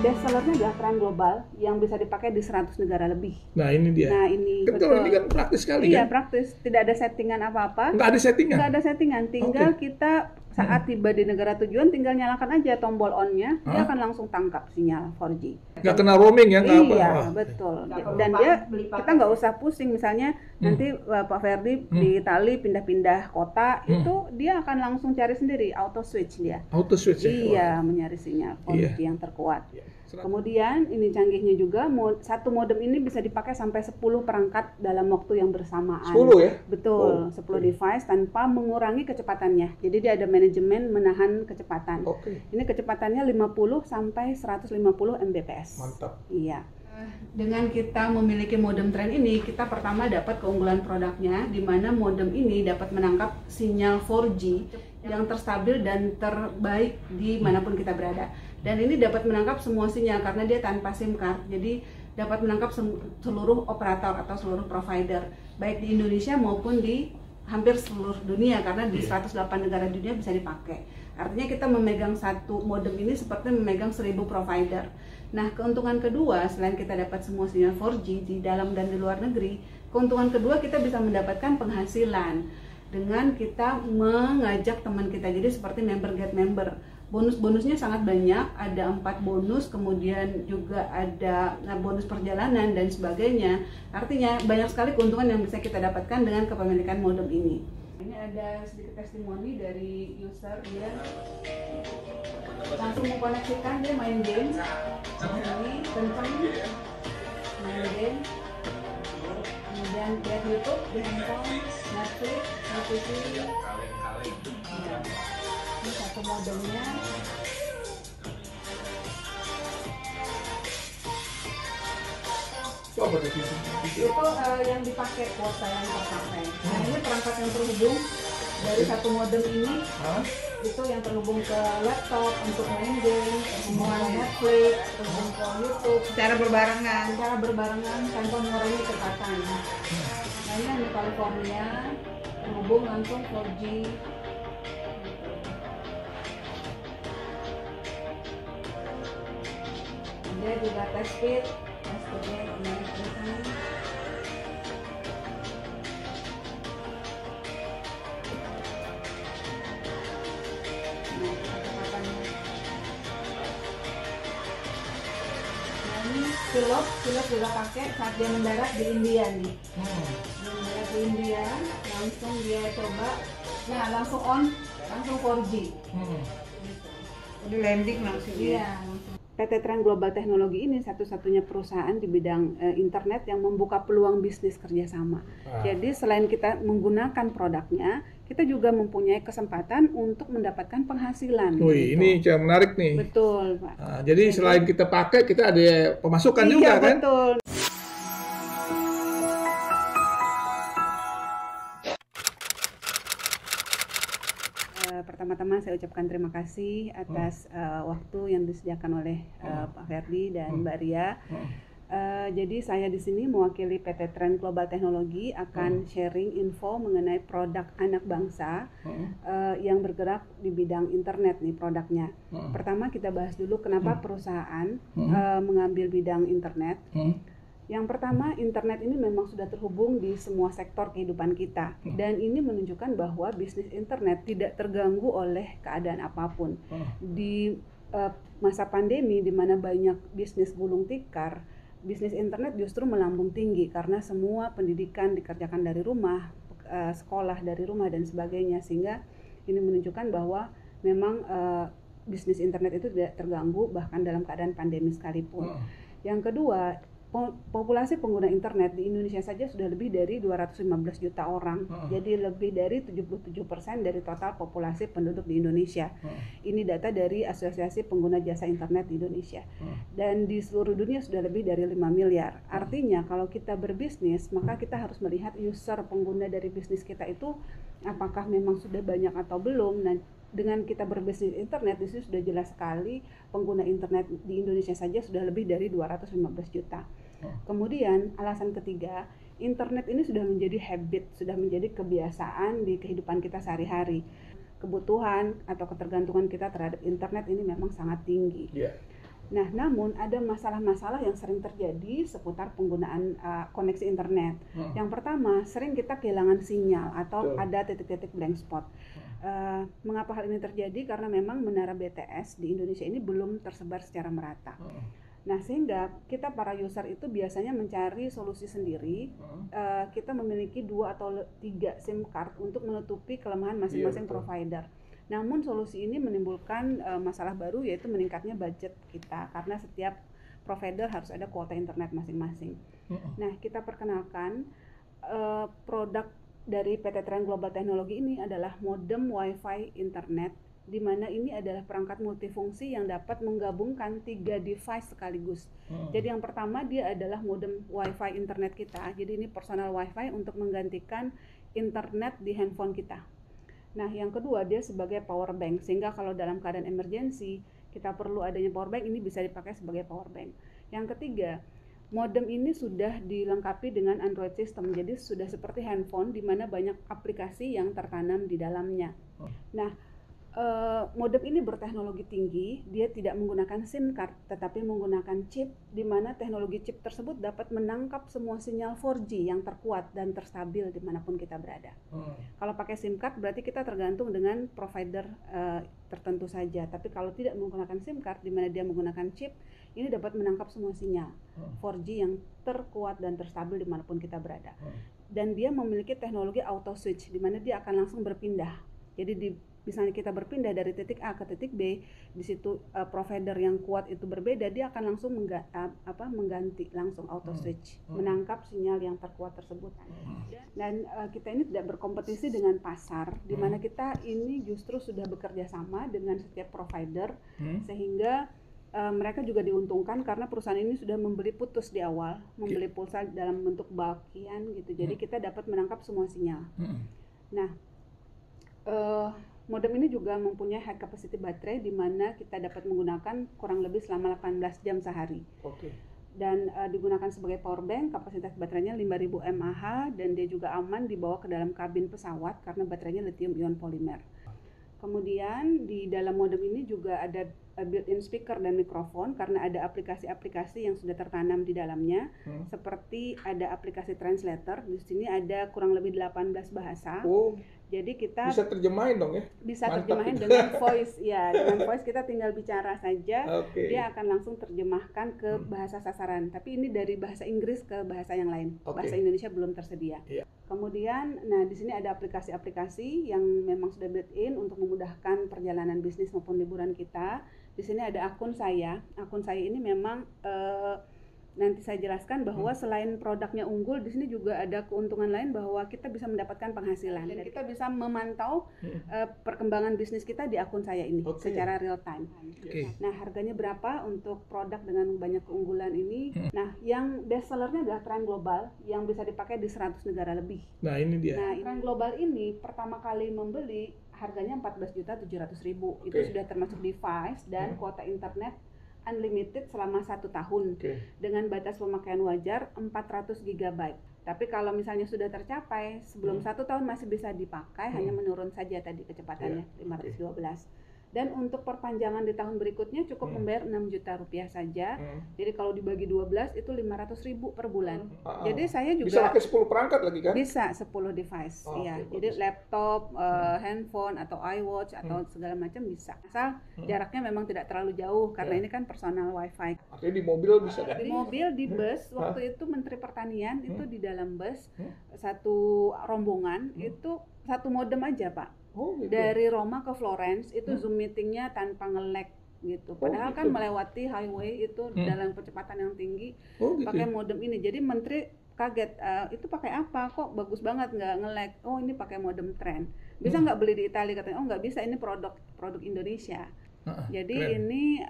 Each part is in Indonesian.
best sellernya adalah Trend Global yang bisa dipakai di 100 negara lebih. Nah ini dia. Nah ini betul. Ini kan praktis sekali iya, kan? praktis. Tidak ada settingan apa-apa. Nggak ada settingan? Nggak ada settingan. Tinggal kita saat tiba di negara tujuan tinggal nyalakan aja tombol on-nya, dia akan langsung tangkap sinyal 4G. Nggak kena roaming ya? Nggak Iya, apa? betul. Dan kita nggak usah pusing. Misalnya nanti Pak Ferdi di Itali pindah-pindah kota, itu dia akan langsung cari sendiri, auto switch dia. Auto switch ya? Iya, mencari sinyal 4G yang terkuat. Kemudian ini canggihnya juga, satu modem ini bisa dipakai sampai 10 perangkat dalam waktu yang bersamaan. 10 ya? Betul, 10 device tanpa mengurangi kecepatannya. Jadi dia ada manajemen menahan kecepatan. Ini kecepatannya 50 sampai 150 Mbps. Mantap. Iya. Dengan kita memiliki modem Trend ini, kita pertama dapat keunggulan produknya, di mana modem ini dapat menangkap sinyal 4G yang terstabil dan terbaik di manapun kita berada. Dan ini dapat menangkap semua sinyal karena dia tanpa SIM card. Jadi dapat menangkap seluruh operator atau seluruh provider, baik di Indonesia maupun di hampir seluruh dunia, karena di 108 negara dunia bisa dipakai. Artinya kita memegang satu modem ini seperti memegang 1000 provider. Nah, keuntungan kedua, selain kita dapat semua sinyal 4G di dalam dan di luar negeri, keuntungan kedua kita bisa mendapatkan penghasilan dengan kita mengajak teman kita. Jadi seperti member get member. Bonus-bonusnya sangat banyak, ada 4 bonus, kemudian juga ada bonus perjalanan dan sebagainya. Artinya banyak sekali keuntungan yang bisa kita dapatkan dengan kepemilikan modem ini. Ini ada sedikit testimoni dari user, dia langsung mengkoneksikan, dia main game, ini kencang, main game, kemudian lihat YouTube di handphone, Netflix, TV. Ini satu modemnya. Itu yang dipakai kuota yang terpakai. Nah ini perangkat yang terhubung dari satu modem ini, itu yang terhubung ke laptop untuk main game, terhubung ke Netflix, terhubung ke YouTube. Secara berbarengan tanpa mengurangi kecepatan. Nah ini yang di California terhubung langsung 4G. Dia juga tes speednya lumayan kencang. Nah, kecepatannya. Nah ini pilot juga pakai saat dia mendarat di India nih. Mendarat di India, langsung dia coba, nah langsung on, langsung 4G. Udah landing langsung ya? Iya. PT Trend Global Teknologi ini satu-satunya perusahaan di bidang internet yang membuka peluang bisnis kerjasama. Jadi selain kita menggunakan produknya, kita juga mempunyai kesempatan untuk mendapatkan penghasilan. Wih, ini yang menarik nih. Betul, Pak. Nah, jadi selain kita pakai, kita ada pemasukan juga kan? Betul. Pertama-tama saya ucapkan terima kasih atas waktu yang disediakan oleh Pak Ferdi dan Mbak Ria. Jadi saya di sini mewakili PT Trend Global Teknologi akan sharing info mengenai produk anak bangsa yang bergerak di bidang internet nih produknya. Pertama kita bahas dulu kenapa perusahaan mengambil bidang internet. Yang pertama, internet ini memang sudah terhubung di semua sektor kehidupan kita, dan ini menunjukkan bahwa bisnis internet tidak terganggu oleh keadaan apapun. Di masa pandemi di mana banyak bisnis gulung tikar, bisnis internet justru melambung tinggi karena semua pendidikan dikerjakan dari rumah, sekolah dari rumah dan sebagainya, sehingga ini menunjukkan bahwa memang bisnis internet itu tidak terganggu bahkan dalam keadaan pandemi sekalipun. Yang kedua, populasi pengguna internet di Indonesia saja sudah lebih dari 215 juta orang. Jadi lebih dari 77% dari total populasi penduduk di Indonesia. Ini data dari Asosiasi Pengguna Jasa Internet di Indonesia. Dan di seluruh dunia sudah lebih dari 5 miliar. Artinya kalau kita berbisnis, maka kita harus melihat user pengguna dari bisnis kita itu apakah memang sudah banyak atau belum. Nah, dengan kita berbisnis internet, di sini sudah jelas sekali pengguna internet di Indonesia saja sudah lebih dari 215 juta. Kemudian alasan ketiga, internet ini sudah menjadi habit, sudah menjadi kebiasaan di kehidupan kita sehari-hari. Kebutuhan atau ketergantungan kita terhadap internet ini memang sangat tinggi. Nah, namun ada masalah-masalah yang sering terjadi seputar penggunaan koneksi internet. Yang pertama, sering kita kehilangan sinyal atau Betul. ada titik-titik blank spot. Mengapa hal ini terjadi? Karena memang menara BTS di Indonesia ini belum tersebar secara merata. Nah, sehingga kita para user itu biasanya mencari solusi sendiri. Kita memiliki 2 atau 3 SIM card untuk menutupi kelemahan masing-masing provider. Namun solusi ini menimbulkan masalah baru, yaitu meningkatnya budget kita karena setiap provider harus ada kuota internet masing-masing. Nah, kita perkenalkan produk dari PT Trend Global Teknologi ini adalah modem Wi-Fi internet, di mana ini adalah perangkat multifungsi yang dapat menggabungkan 3 device sekaligus. Jadi yang pertama dia adalah modem Wi-Fi internet kita. Jadi ini personal Wi-Fi untuk menggantikan internet di handphone kita. Nah, yang kedua dia sebagai power bank, sehingga kalau dalam keadaan emergensi kita perlu adanya power bank, ini bisa dipakai sebagai power bank. Yang ketiga, modem ini sudah dilengkapi dengan Android system, jadi sudah seperti handphone di mana banyak aplikasi yang tertanam di dalamnya. Nah, modem ini berteknologi tinggi, dia tidak menggunakan SIM card tetapi menggunakan chip, di mana teknologi chip tersebut dapat menangkap semua sinyal 4G yang terkuat dan terstabil dimanapun kita berada. Kalau pakai SIM card berarti kita tergantung dengan provider tertentu saja, tapi kalau tidak menggunakan SIM card di mana dia menggunakan chip, ini dapat menangkap semua sinyal 4G yang terkuat dan terstabil dimanapun kita berada. Dan dia memiliki teknologi auto switch di mana dia akan langsung berpindah. Jadi misalnya kita berpindah dari titik A ke titik B, di situ provider yang kuat itu berbeda, dia akan langsung mengganti langsung auto switch, menangkap sinyal yang terkuat tersebut. Dan kita ini tidak berkompetisi dengan pasar, di mana kita ini justru sudah bekerja sama dengan setiap provider, sehingga mereka juga diuntungkan karena perusahaan ini sudah membeli putus di awal, membeli pulsa dalam bentuk bulkian gitu. Jadi kita dapat menangkap semua sinyal. Nah, modem ini juga mempunyai high capacity baterai di mana kita dapat menggunakan kurang lebih selama 18 jam sehari. Dan digunakan sebagai power bank, kapasitas baterainya 5000 mAh dan dia juga aman dibawa ke dalam kabin pesawat karena baterainya lithium ion polymer. Kemudian di dalam modem ini juga ada built-in speaker dan mikrofon karena ada aplikasi-aplikasi yang sudah tertanam di dalamnya, seperti ada aplikasi translator. Di sini ada kurang lebih 18 bahasa. Jadi kita bisa terjemahin dong ya? Bisa terjemahin dengan voice, ya. Dengan voice kita tinggal bicara saja, dia akan langsung terjemahkan ke bahasa sasaran. Tapi ini dari bahasa Inggris ke bahasa yang lain. Bahasa Indonesia belum tersedia. Kemudian, nah di sini ada aplikasi-aplikasi yang memang sudah built-in untuk memudahkan perjalanan bisnis maupun liburan kita. Di sini ada akun saya. Akun saya ini memang nanti saya jelaskan bahwa selain produknya unggul, di sini juga ada keuntungan lain bahwa kita bisa mendapatkan penghasilan dan kita bisa memantau perkembangan bisnis kita di akun saya ini secara real time. Nah, harganya berapa untuk produk dengan banyak keunggulan ini? Nah, yang best sellernya adalah Trend Global yang bisa dipakai di 100 negara lebih. Nah, ini dia. Nah, Trend Global ini pertama kali membeli harganya 14.700.000. Itu sudah termasuk device dan kuota internet unlimited selama 1 tahun dengan batas pemakaian wajar 400 GB. Tapi kalau misalnya sudah tercapai sebelum 1 tahun masih bisa dipakai, hanya menurun saja tadi kecepatannya 512. Dan untuk perpanjangan di tahun berikutnya cukup membayar 6 juta rupiah saja. Jadi kalau dibagi 12 itu 500.000 per bulan. Jadi saya juga bisa pakai 10 perangkat lagi kan? Bisa 10 device, ya. Jadi laptop, handphone atau iWatch atau segala macam bisa. Asal jaraknya memang tidak terlalu jauh karena ini kan personal Wi-Fi. Artinya di mobil bisa kan? Di mobil, di bus, waktu itu Menteri Pertanian itu di dalam bus satu rombongan itu satu modem aja, Pak. Gitu. Dari Roma ke Florence itu Zoom meetingnya tanpa nge-lag gitu. Padahal kan melewati highway itu dalam kecepatan yang tinggi pakai modem ini. Jadi Menteri kaget, itu pakai apa? Kok bagus banget nggak nge-lag? Oh, ini pakai modem Trend. Bisa nggak beli di Italia? Katanya, oh nggak bisa, ini produk Indonesia. Jadi ini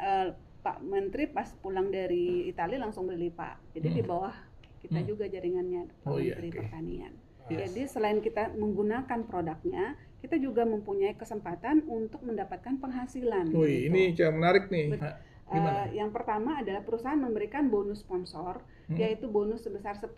Pak Menteri pas pulang dari Italia langsung beli, Pak. Jadi di bawah kita juga jaringannya Pak Menteri Pertanian. Jadi selain kita menggunakan produknya, kita juga mempunyai kesempatan untuk mendapatkan penghasilan. Wih, ini yang menarik nih. Yang pertama adalah perusahaan memberikan bonus sponsor, yaitu bonus sebesar 10%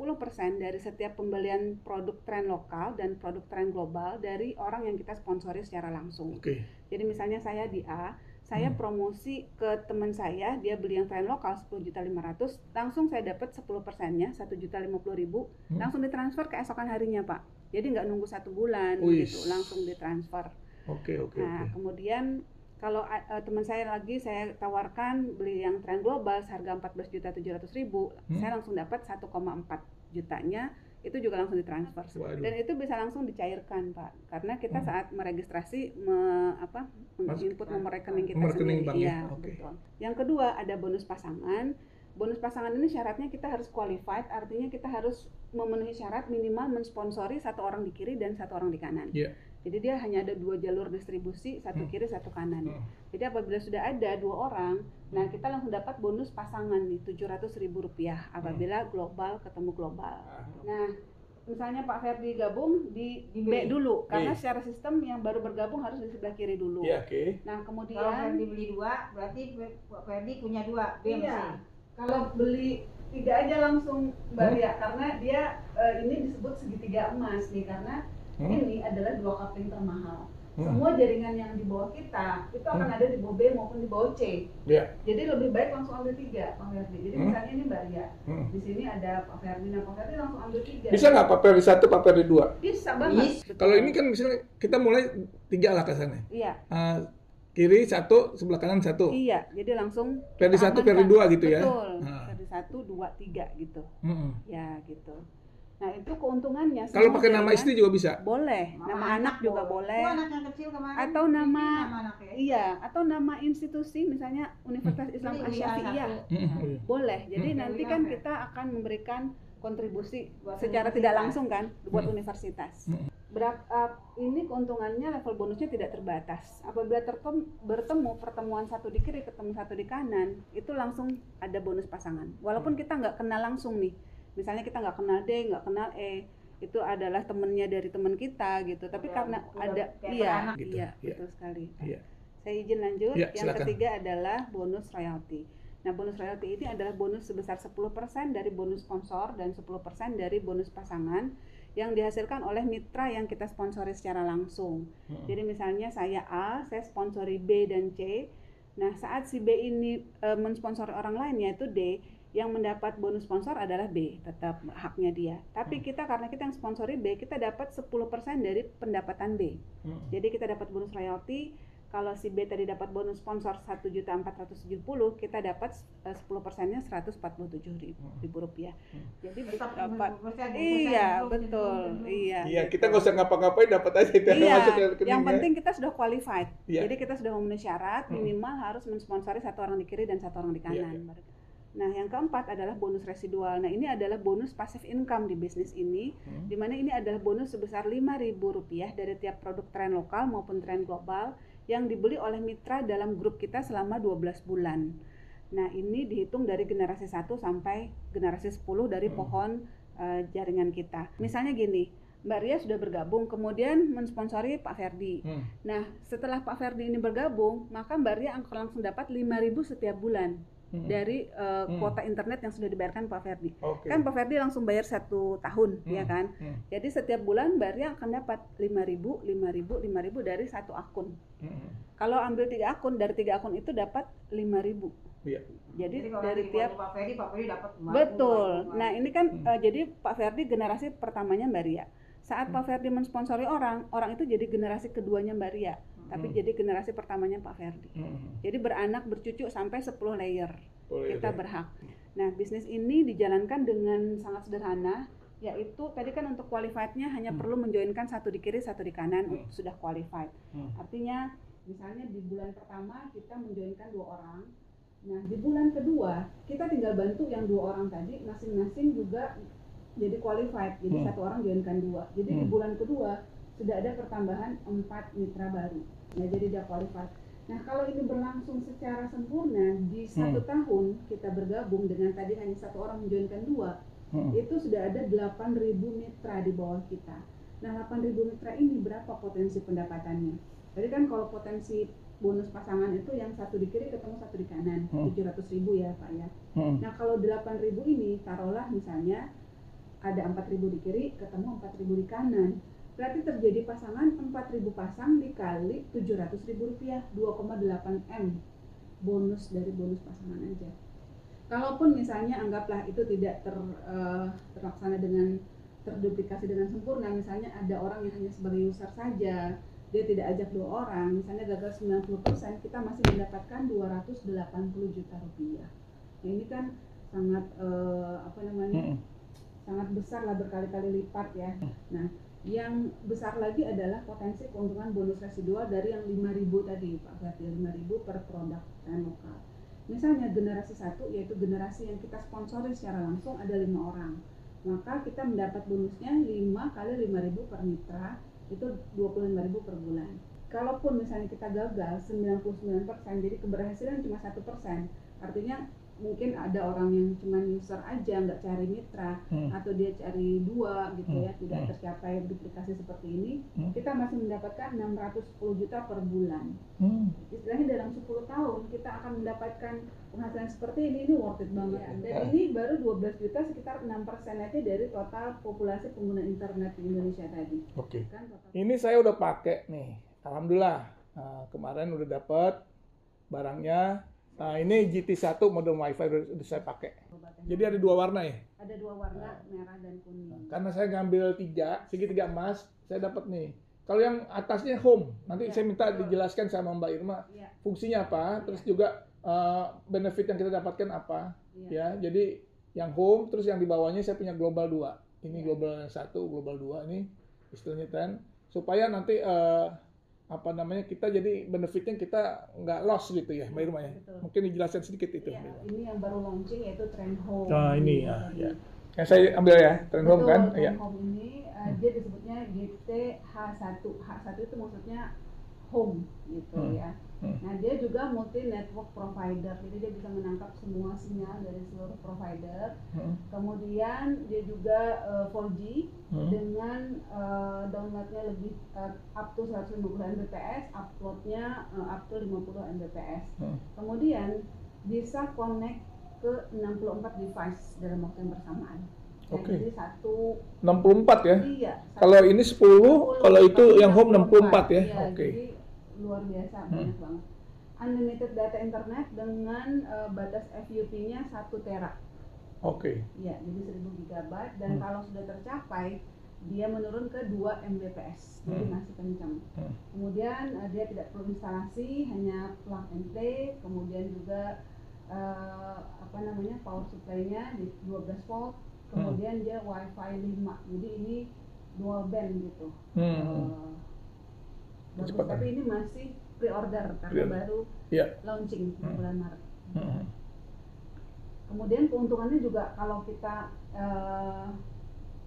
dari setiap pembelian produk Trend lokal dan produk Trend global dari orang yang kita sponsori secara langsung. Jadi misalnya saya di A, saya promosi ke teman saya, dia beli yang tren lokal 10.500.000, langsung saya dapat 10%-nya 1.050.000, langsung ditransfer keesokan harinya Pak. Jadi nggak nunggu 1 bulan gitu, langsung ditransfer. Oke. Nah kemudian kalau teman saya lagi saya tawarkan beli yang tren global seharga 14.700.000, saya langsung dapat 1,4 jutanya. Itu juga langsung ditransfer. Dan itu bisa langsung dicairkan Pak, karena kita saat meregistrasi input nomor rekening kita sendiri. Iya, betul. Yang kedua ada bonus pasangan. Bonus pasangan ini syaratnya kita harus qualified, artinya kita harus memenuhi syarat minimal mensponsori 1 orang di kiri dan 1 orang di kanan. Jadi dia hanya ada 2 jalur distribusi, 1 kiri 1 kanan. Jadi apabila sudah ada 2 orang, nah kita langsung dapat bonus pasangan nih Rp700.000 apabila global ketemu global. Nah misalnya Pak Ferdi gabung di B dulu, karena secara sistem yang baru bergabung harus di sebelah kiri dulu. Nah kemudian kalau Ferdi beli 2, berarti Pak Ferdi punya 2 B sama C. Kalau beli 3 aja langsung Mbak Ria, karena dia ini disebut segitiga emas nih, karena ini adalah 2 coupling termahal. Semua jaringan yang di bawah kita itu akan ada di bawah B maupun di bawah C. Jadi lebih baik langsung ambil 3 Pak Ferdi. Jadi misalnya ini Mbak Ria, di sini ada Pak Ferdi, nah Pak Ferdi langsung ambil 3. Bisa nggak Pak Ferdi 1, Pak Ferdi 2? Bisa banget. Kalau ini kan misalnya kita mulai 3 lah kesannya. Iya. Kiri 1, sebelah kanan 1. Iya, jadi langsung Ferdi 1, Ferdi 2 gitu ya. Betul. Ferdi 1, 2, 3 gitu. Ya gitu. Nah itu keuntungannya. Kalau pakai nama istri juga bisa? Boleh, nama anak juga boleh. Itu anak yang kecil kemarin. Atau nama atau nama institusi, misalnya Universitas Islam Asy-Syafi'iyah. Boleh. Jadi nanti kan kita akan memberikan kontribusi secara tidak langsung kan buat universitas. Ini keuntungannya level bonusnya tidak terbatas. Apabila bertemu pertemuan 1 di kiri ketemu 1 di kanan, itu langsung ada bonus pasangan. Walaupun kita nggak kenal langsung nih. Misalnya kita nggak kenal D, nggak kenal E, itu adalah temennya dari teman kita gitu. Tapi karena ada betul sekali. Saya izin lanjut. Yang silakan. ketiga adalah bonus royalti. Nah, bonus royalti ini adalah bonus sebesar 10% dari bonus sponsor dan 10% dari bonus pasangan yang dihasilkan oleh mitra yang kita sponsori secara langsung. Jadi misalnya saya A, saya sponsori B dan C. Nah, saat si B ini mensponsori orang lain yaitu D, yang mendapat bonus sponsor adalah B, tetap haknya dia. Tapi kita karena kita yang sponsori B, kita dapat 10% dari pendapatan B. Jadi kita dapat bonus royalti. Kalau si B tadi dapat bonus sponsor 1.470.000, kita dapat 10%-nya Rp147.000. Jadi dapat. Iya, betul. Iya. Kita nggak usah ngapa-ngapain, dapat aja kita masuk ke rekeningnya. Yang penting kita sudah qualified. Jadi kita sudah memenuhi syarat minimal harus mensponsori 1 orang di kiri dan 1 orang di kanan. Nah, yang keempat adalah bonus residual. Nah, ini adalah bonus passive income di bisnis ini, di mana ini adalah bonus sebesar Rp5.000 dari tiap produk tren lokal maupun tren global yang dibeli oleh mitra dalam grup kita selama 12 bulan. Nah, ini dihitung dari generasi 1 sampai generasi 10 dari pohon jaringan kita. Misalnya gini, Mbak Ria sudah bergabung, kemudian mensponsori Pak Ferdi. Nah, setelah Pak Ferdi ini bergabung, maka Mbak Ria akan langsung dapat Rp5.000 setiap bulan. Dari kuota internet yang sudah dibayarkan Pak Ferdi. Kan Pak Ferdi langsung bayar 1 tahun, ya kan? Jadi setiap bulan Mbak Ria akan dapat Rp5.000 dari 1 akun. Kalau ambil 3 akun, dari 3 akun itu dapat Rp5.000. Jadi dari tiap Pak Ferdi dapat betul. Nah ini kan jadi Pak Ferdi generasi pertamanya Mbak Ria. Saat Pak Ferdi mensponsori orang itu jadi generasi keduanya Mbak Ria. Tapi jadi generasi pertamanya Pak Ferdi. Jadi beranak bercucu sampai 10 layer. Kita berhak. Nah, bisnis ini dijalankan dengan sangat sederhana, yaitu tadi kan untuk qualified-nya hanya perlu menjoinkan 1 di kiri, 1 di kanan, sudah qualified. Artinya misalnya di bulan pertama kita menjoinkan 2 orang. Nah, di bulan kedua kita tinggal bantu yang 2 orang tadi masing-masing juga jadi qualified. Jadi 1 orang joinkan 2. Jadi di bulan kedua sudah ada pertambahan 4 mitra baru. Nah, jadi dia qualified. Nah, kalau ini berlangsung secara sempurna di 1 tahun kita bergabung dengan tadi hanya 1 orang menjoinkan 2, itu sudah ada 8.000 mitra di bawah kita. Nah, 8.000 mitra ini berapa potensi pendapatannya? Tadi kan kalau potensi bonus pasangan itu yang 1 di kiri ketemu 1 di kanan, 700.000 ya Pak ya. Nah, kalau 8.000 ini taruhlah misalnya ada 4.000 di kiri ketemu 4.000 di kanan. Berarti terjadi pasangan 4.000 pasang dikali Rp700.000, 2,8 M bonus dari bonus pasangan aja. Kalaupun misalnya anggaplah itu tidak terlaksana dengan terduplikasi dengan sempurna, misalnya ada orang yang hanya sebagai user saja, dia tidak ajak 2 orang, misalnya gagal 90%, kita masih mendapatkan Rp280 juta. Nah, ini kan sangat sangat besar lah, berkali-kali lipat ya. Nah, yang besar lagi adalah potensi keuntungan bonus residual dari yang 5.000 tadi Pak Berarti 5.000 per produk dan lokal. Misalnya generasi 1, yaitu generasi yang kita sponsori secara langsung, ada 5 orang, maka kita mendapat bonusnya 5 kali 5.000 per mitra, itu 25.000 per bulan. Kalaupun misalnya kita gagal 99%, jadi keberhasilan cuma 1%, artinya mungkin ada orang yang cuma user aja, nggak cari mitra, atau dia cari 2 gitu ya, tidak tercapai duplikasi seperti ini, kita masih mendapatkan 610 juta per bulan. Istilahnya dalam 10 tahun kita akan mendapatkan penghasilan seperti ini worth it banget. Dan ini baru 12 juta, sekitar 6% aja dari total populasi pengguna internet di Indonesia tadi. Oke. Ini saya udah pakai nih, alhamdulillah. Kemarin udah dapat barangnya. Nah, ini GT1 modem WiFi udah saya pakai. Jadi ada 2 warna ya? Ada 2 warna, merah dan kuning. Karena saya ngambil 3, segitiga emas, saya dapat nih. Kalau yang atasnya home, nanti saya minta dijelaskan sama Mbak Irma fungsinya apa, terus juga benefit yang kita dapatkan apa. Ya, jadi yang home, terus yang di bawahnya saya punya global 2. Ini global 1, global 2 ini istilahnya trend, supaya nanti kita jadi benefitnya kita nggak loss gitu ya, Mbak Irma ya. Betul. Mungkin dijelaskan sedikit itu. Ya, ini yang baru launching yaitu Trend Home. Nah, ini ya. Yang saya ambil ya, Trend Home kan? Trend Home ini dia disebutnya GT-H1. H1 itu maksudnya home gitu ya. Nah, dia juga multi network provider. Jadi dia bisa menangkap semua sinyal dari seluruh provider. Kemudian dia juga 4G dengan downloadnya lebih up to 150 Mbps, uploadnya up to 50 Mbps. Kemudian bisa connect ke 64 device dalam waktu yang bersamaan. Jadi 64 ya? Iya. Kalau ini 10, kalau itu yang home 64 ya? Iya, jadi luar biasa, banyak banget. Unlimited data internet dengan batas FUP-nya 1 tera. Iya, jadi 1000 GB dan kalau sudah tercapai dia menurun ke 2 Mbps, jadi masih kencang. Kemudian dia tidak perlu instalasi, hanya plug and play. Kemudian juga power supply-nya di 12 volt. Kemudian dia WiFi 5, jadi ini dual band gitu. Bagus, tapi ini masih pre-order karena baru launching bulan Maret. Kemudian keuntungannya juga kalau kita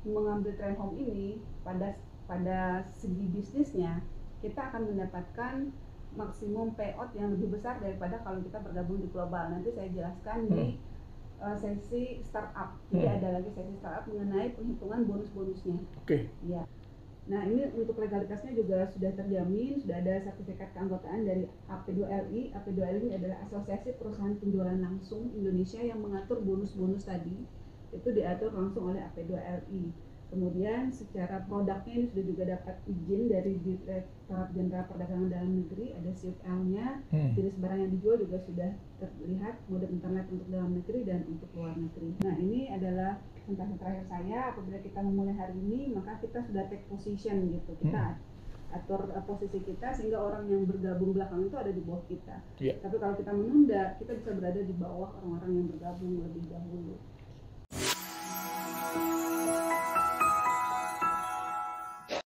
mengambil Trend Home ini pada segi bisnisnya, kita akan mendapatkan maksimum payout yang lebih besar daripada kalau kita bergabung di global. Nanti saya jelaskan di sesi startup. Jadi ada lagi sesi startup mengenai penghitungan bonus-bonusnya. Ya. Nah, ini untuk legalitasnya juga sudah terjamin, sudah ada sertifikat keanggotaan dari AP2LI. AP2LI ini adalah Asosiasi Perusahaan Penjualan Langsung Indonesia yang mengatur bonus-bonus tadi. Itu diatur langsung oleh AP2LI. Kemudian secara produknya ini sudah juga dapat izin dari Direktorat Jenderal Perdagangan Dalam Negeri, ada CFL-nya. Jenis barang yang dijual juga sudah terlihat, modem internet untuk dalam negeri dan untuk luar negeri. Nah, ini adalah presentasi terakhir saya. Apabila kita memulai hari ini, maka kita sudah take position gitu. Kita atur posisi kita sehingga orang yang bergabung belakang itu ada di bawah kita. Tapi kalau kita menunda, kita bisa berada di bawah orang-orang yang bergabung lebih dahulu.